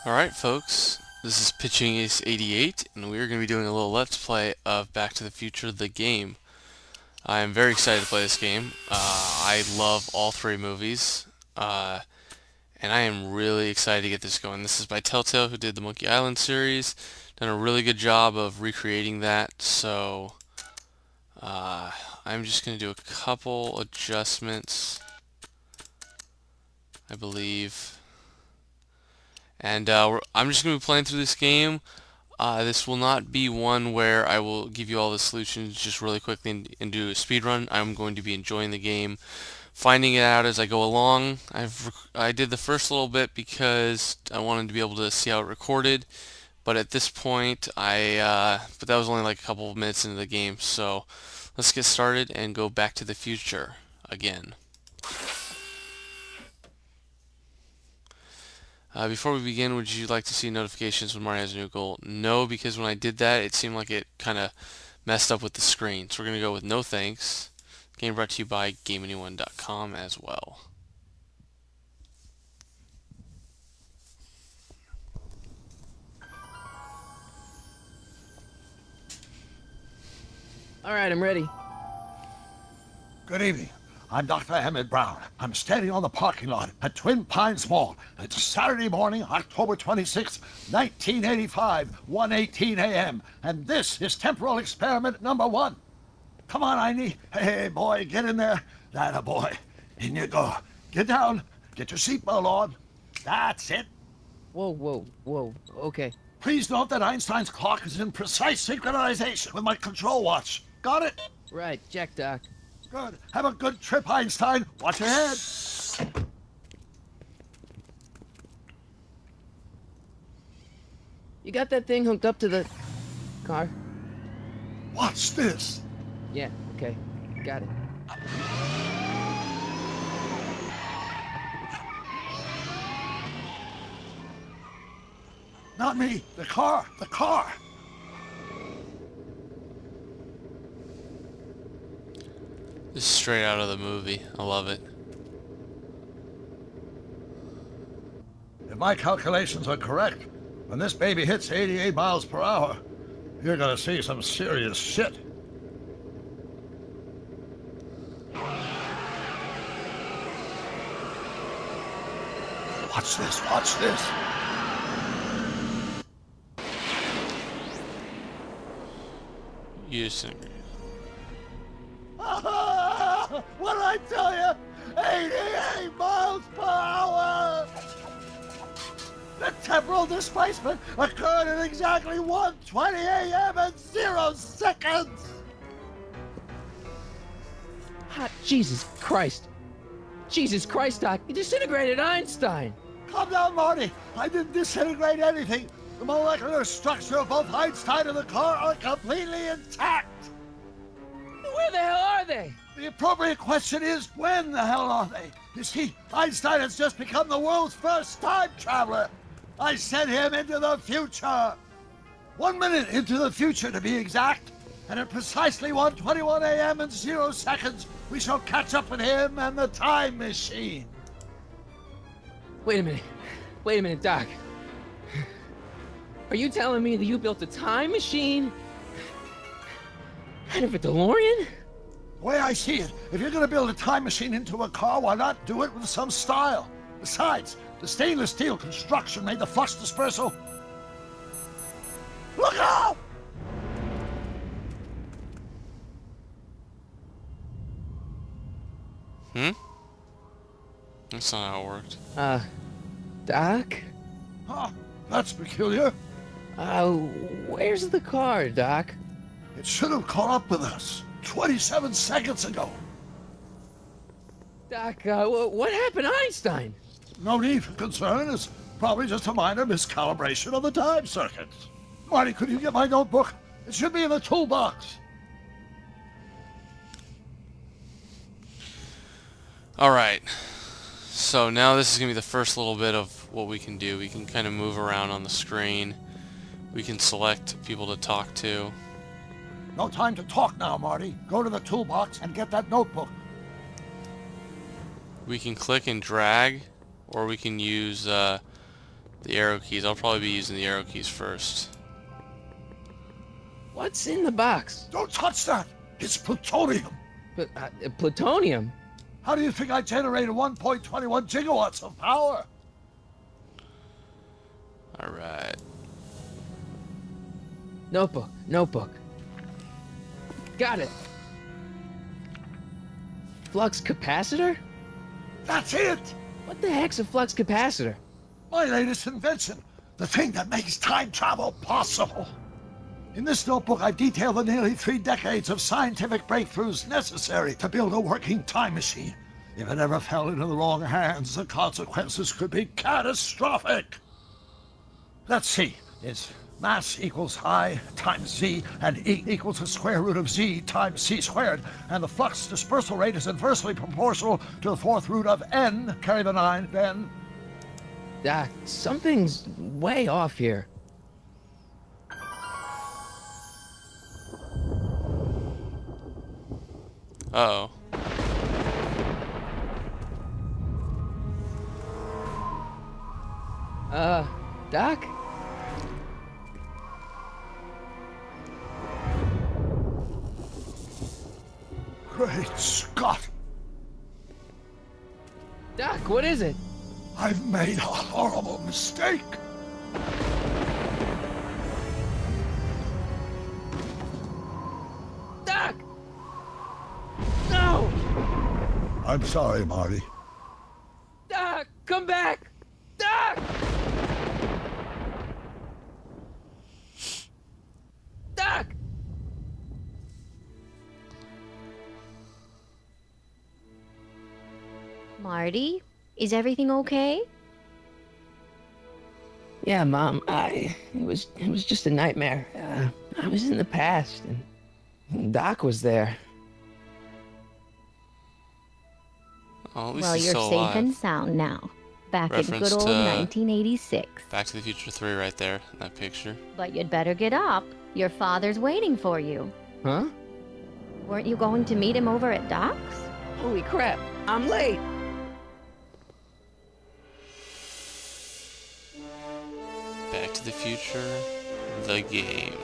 Alright folks, this is Pitching Ace 88 and we're going to be doing a little let's play of Back to the Future the game. I am very excited to play this game. I love all three movies and I am really excited to get this going. This is by Telltale, who did the Monkey Island series. Done a really good job of recreating that, so I'm just going to do a couple adjustments, I believe. And I'm just going to be playing through this game. This will not be one where I will give you all the solutions just really quickly and do a speed run. I'm going to be enjoying the game, finding it out as I go along. I did the first little bit because I wanted to be able to see how it recorded, but at this point but that was only like a couple of minutes into the game. So let's get started and go back to the future again. Before we begin, would you like to see notifications when Mario has a new goal? No, because when I did that, it seemed like it kind of messed up with the screen. So we're going to go with no thanks. Game brought to you by GameAnyone.com as well. All right, I'm ready. Good evening. I'm Dr. Emmett Brown. I'm standing on the parking lot at Twin Pines Mall. It's Saturday morning, October 26, 1985, 1:18 a.m. And this is temporal experiment number 1. Come on, Einie. Hey, boy, get in there. That boy. In you go. Get down. Get your seatbelt on. That's it. Whoa, whoa, whoa. Okay. Please note that Einstein's clock is in precise synchronization with my control watch. Got it? Right, check, Doc. Good. Have a good trip, Einstein. Watch your head. You got that thing hooked up to the car? Watch this. Yeah, okay. Got it. Not me. The car. The car. This is straight out of the movie. I love it. If my calculations are correct, when this baby hits 88 miles per hour, you're gonna see some serious shit. Watch this. Watch this. You just agree. What did I tell you? 88 miles per hour! The temporal displacement occurred at exactly 1:20 a.m. and 0 seconds! Hot Jesus Christ. Jesus Christ, Doc. You disintegrated Einstein. Calm down, Marty. I didn't disintegrate anything. The molecular structure of both Einstein and the car are completely intact. Where the hell are they? The appropriate question is, when the hell are they? You see, Einstein has just become the world's first time traveler. I sent him into the future. 1 minute into the future, to be exact. And at precisely 1:21 a.m. and 0 seconds, we shall catch up with him and the time machine. Wait a minute. Wait a minute, Doc. Are you telling me that you built a time machine out of a DeLorean? The way I see it, if you're going to build a time machine into a car, why not do it with some style? Besides, the stainless steel construction made the flux dispersal. Look out! That's not how it worked. Doc? Huh, that's peculiar. Where's the car, Doc? It should have caught up with us 27 seconds ago. Doc, what happened to Einstein? No need for concern. It's probably just a minor miscalibration of the time circuits. Marty, could you get my notebook? It should be in the toolbox. Alright. So now this is going to be the first little bit of what we can do. We can kind of move around on the screen. We can select people to talk to. No time to talk now, Marty. Go to the toolbox and get that notebook. We can click and drag, or we can use the arrow keys. I'll probably be using the arrow keys first. What's in the box? Don't touch that! It's plutonium! But plutonium? How do you think I generated 1.21 gigawatts of power? Alright. Notebook. Got it. Flux capacitor? That's it! What the heck's a flux capacitor? My latest invention. The thing that makes time travel possible. In this notebook, I detail the nearly 3 decades of scientific breakthroughs necessary to build a working time machine. If it ever fell into the wrong hands, the consequences could be catastrophic. Let's see. It's mass equals I times Z, and E equals the square root of Z times C squared. And the flux dispersal rate is inversely proportional to the 4th root of N, carry the 9, then... Doc, something's way off here. Uh-oh. Doc? Great Scott! Doc, what is it? I've made a horrible mistake! Doc! No! I'm sorry, Marty. Doc, come back! Doc! Doc! Marty, is everything okay? Yeah, Mom, it was just a nightmare. I was in the past, and Doc was there. Oh, at least Well, he's you're still safe alive. and sound now. Back in Reference good old to 1986. Back to the Future 3 right there, in that picture. But you'd better get up. Your father's waiting for you. Huh? Weren't you going to meet him over at Doc's? Holy crap, I'm late! Back to the Future, the game.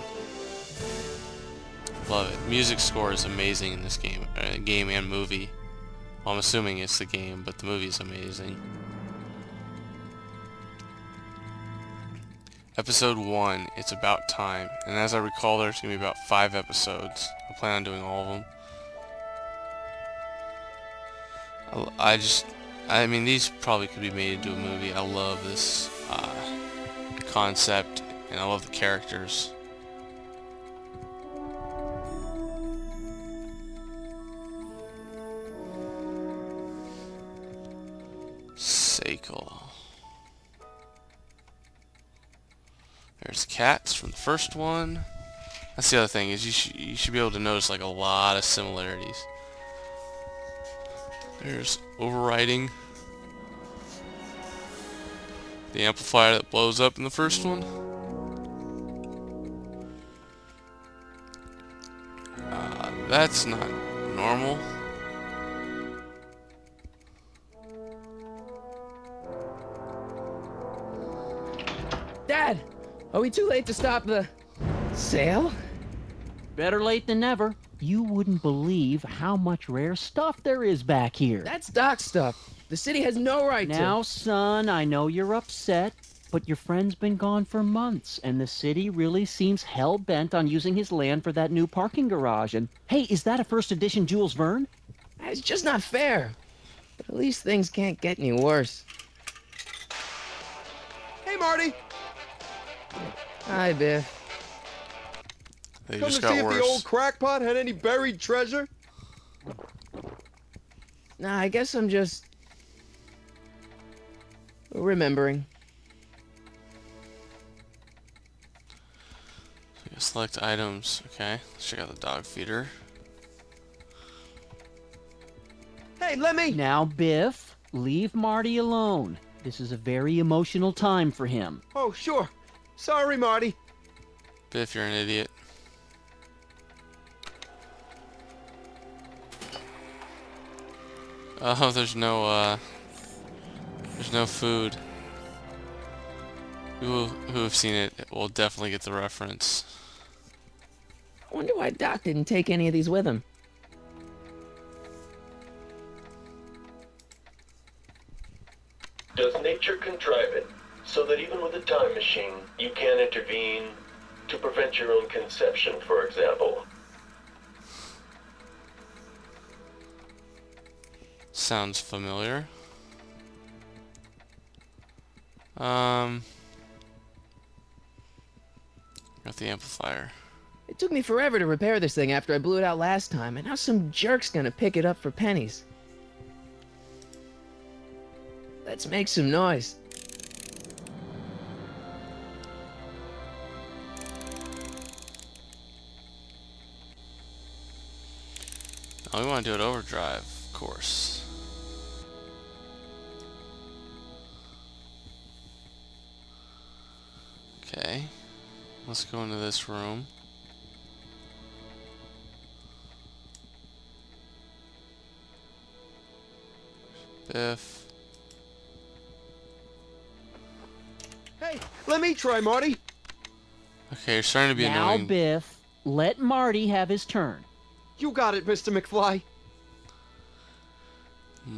Love it. Music score is amazing in this game, game and movie. Well, I'm assuming it's the game, but the movie is amazing. Episode 1, It's About Time. And as I recall, there's going to be about 5 episodes. I plan on doing all of them. I mean, these probably could be made into a movie. I love this concept, and I love the characters. Seiko. There's cats from the first one. That's the other thing, is you should be able to notice like a lot of similarities. There's overriding. The amplifier that blows up in the first one. That's not normal. Dad! Are we too late to stop the sale? Better late than never. You wouldn't believe how much rare stuff there is back here. That's Doc stuff. The city has no right Now, son, I know you're upset, but your friend's been gone for months, and the city really seems hell-bent on using his land for that new parking garage. And, hey, is that a first edition Jules Verne? to. It's just not fair. But at least things can't get any worse. Hey, Marty! Hi, Biff. They Come just to see got if worse. the old crackpot had any buried treasure? Nah, I guess I'm just remembering. Select items. Okay, let's check out the dog feeder. Hey, let me! Now, Biff, leave Marty alone. This is a very emotional time for him. Oh, sure. Sorry, Marty. Biff, you're an idiot. Oh, there's no food. who have seen it will definitely get the reference. I wonder why Doc didn't take any of these with him. Does nature contrive it so that even with a time machine, you can intervene to prevent your own conception, for example? Sounds familiar. Got the amplifier. It took me forever to repair this thing after I blew it out last time, and now some jerk's gonna pick it up for pennies. Let's make some noise. Oh, we want to do it overdrive, of course. Okay, let's go into this room. Biff. Hey, let me try, Marty. Okay, you're starting to be Now, annoying. Biff, let Marty have his turn. You got it, Mr. McFly.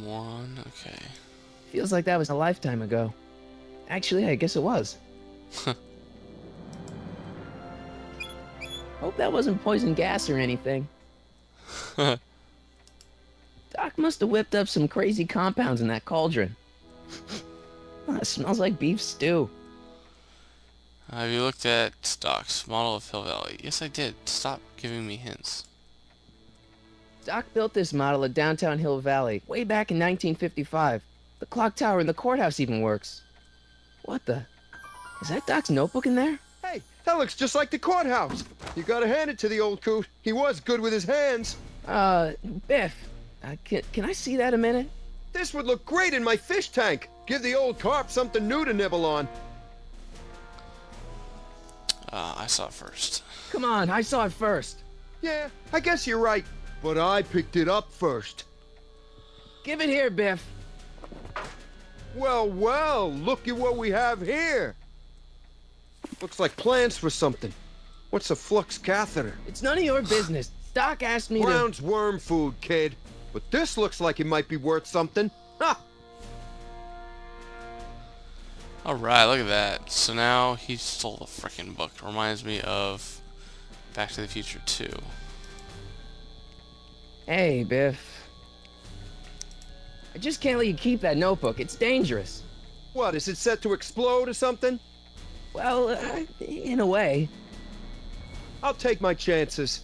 One, okay. Feels like that was a lifetime ago. Actually, I guess it was. Hope that wasn't poison gas or anything. Doc must have whipped up some crazy compounds in that cauldron. It smells like beef stew. Have you looked at Doc's model of Hill Valley? Yes, I did. Stop giving me hints. Doc built this model of downtown Hill Valley way back in 1955. The clock tower in the courthouse even works. What the? Is that Doc's notebook in there? Hey, that looks just like the courthouse. You gotta hand it to the old coot. He was good with his hands. Biff, can I see that a minute? This would look great in my fish tank. Give the old carp something new to nibble on. I saw it first. Come on, I saw it first. Yeah, I guess you're right. But I picked it up first. Give it here, Biff. Well, well, look at what we have here. Looks like plans for something. What's a flux catheter? It's none of your business. Doc asked me Brown's worm food, kid. But this looks like it might be worth something. Ha! Alright, look at that. So now he stole the frickin' book. Reminds me of Back to the Future 2. Hey, Biff. I just can't let you keep that notebook. It's dangerous. What, is it set to explode or something? Well, in a way. I'll take my chances.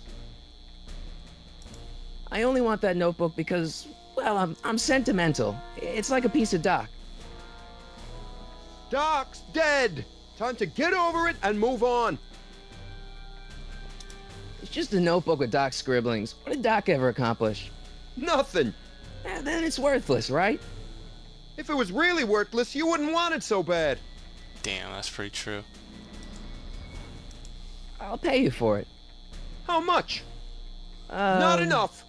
I only want that notebook because, well, I'm sentimental. It's like a piece of Doc. Doc's dead. Time to get over it and move on. It's just a notebook with Doc's scribblings. What did Doc ever accomplish? Nothing. Then it's worthless, right? If it was really worthless, you wouldn't want it so bad. Damn, that's pretty true. I'll pay you for it. How much? Not enough.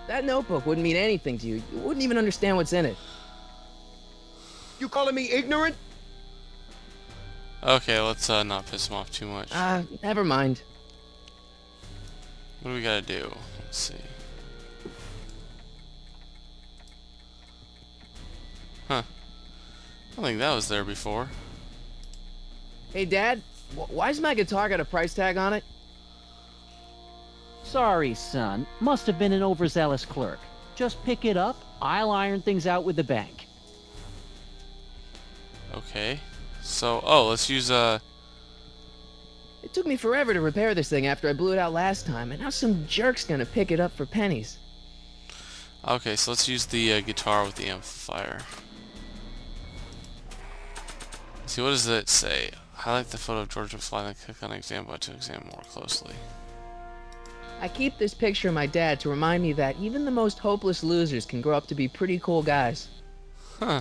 That notebook wouldn't mean anything to you. You wouldn't even understand what's in it. You calling me ignorant? Okay, let's not piss him off too much. Never mind. What do we gotta do? Let's see. Huh. I don't think that was there before. Hey, Dad, why's my guitar got a price tag on it? Sorry, son. Must have been an overzealous clerk. Just pick it up. I'll iron things out with the bank. Okay. So, oh, let's use, It took me forever to repair this thing after I blew it out last time, and now some jerk's gonna pick it up for pennies. Okay, so let's use the guitar with the amplifier. Let's see, what does it say? Highlight the photo of George McFly and click on example to examine more closely. I keep this picture of my dad to remind me that even the most hopeless losers can grow up to be pretty cool guys. Huh.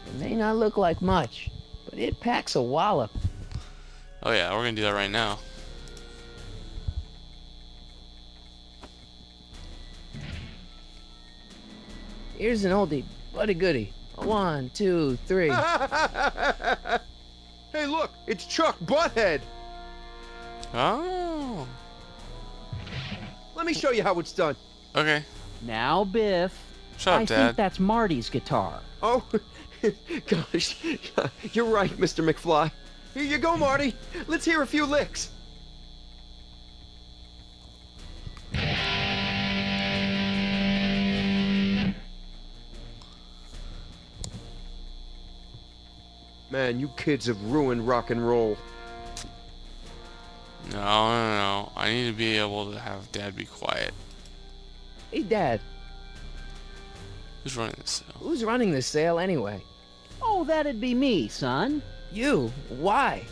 It may not look like much, but it packs a wallop. Oh yeah, we're gonna do that right now. Here's an oldie, but a goodie. 1, 2, 3. Hey, look, it's Chuck Butthead. Oh. Let me show you how it's done. Okay. Now, Biff. Shut up, I Dad. think that's Marty's guitar. Oh, gosh. You're right, Mr. McFly. Here you go, Marty. Let's hear a few licks. Man, you kids have ruined rock and roll. No. I need to be able to have Dad be quiet. Hey, Dad, Who's running this sale? who's running this sale anyway? Oh, that'd be me, son. You. Why?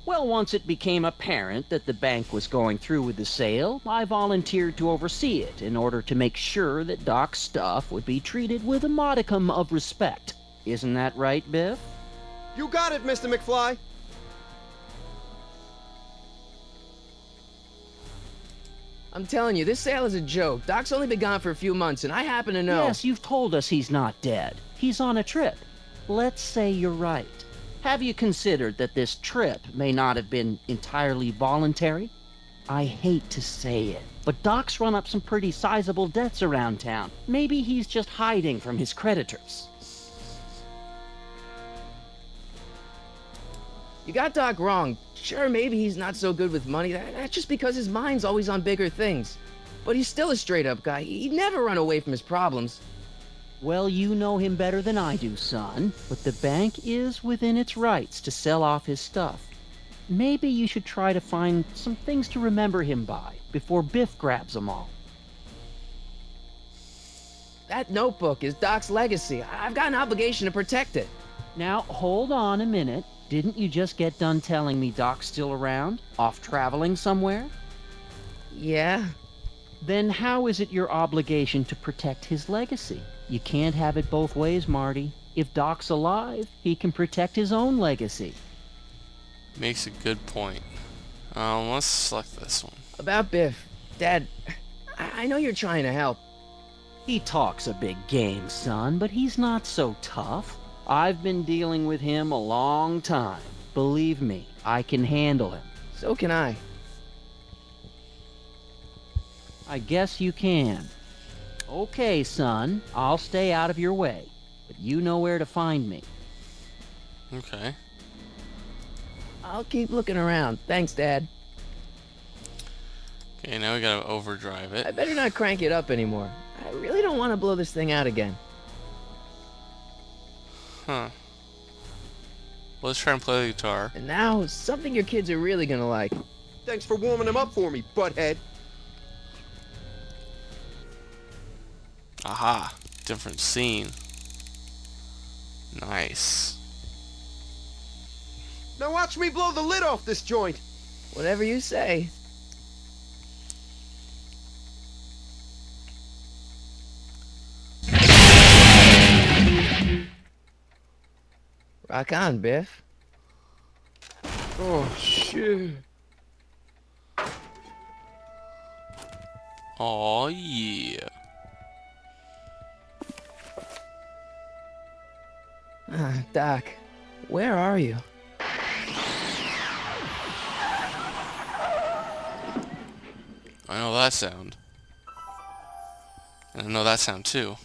Well, once it became apparent that the bank was going through with the sale, I volunteered to oversee it in order to make sure that Doc's stuff would be treated with a modicum of respect. Isn't that right, Biff? You got it, Mr. McFly. I'm telling you, this sale is a joke. Doc's only been gone for a few months, and I happen to know. Yes, you've told us he's not dead. He's on a trip. Let's say you're right. Have you considered that this trip may not have been entirely voluntary? I hate to say it, but Doc's run up some pretty sizable debts around town. Maybe he's just hiding from his creditors. You got Doc wrong. Sure, maybe he's not so good with money. That's just because his mind's always on bigger things. But he's still a straight-up guy. He'd never run away from his problems. Well, you know him better than I do, son, but the bank is within its rights to sell off his stuff. Maybe you should try to find some things to remember him by before Biff grabs them all. That notebook is Doc's legacy. I've got an obligation to protect it. Now, hold on a minute. Didn't you just get done telling me Doc's still around? Off traveling somewhere? Yeah? Then how is it your obligation to protect his legacy? You can't have it both ways, Marty. If Doc's alive, he can protect his own legacy. Makes a good point. Let's select this one. About Biff. Dad, I know you're trying to help. He talks a big game, son, but he's not so tough. I've been dealing with him a long time. Believe me, I can handle him. So can I. I guess you can. Okay, son, I'll stay out of your way, but you know where to find me. Okay. I'll keep looking around. Thanks, Dad. Okay, now we gotta overdrive I it. better not crank it up anymore. I really don't want to blow this thing out again. Huh. Let's try and play the guitar. And now, something your kids are really gonna like. Thanks for warming him up for me, butthead. Aha. Different scene. Nice. Now watch me blow the lid off this joint. Whatever you say. Rock on, Biff. Oh, shit. Oh yeah. Doc, where are you? I know that sound. And I know that sound too.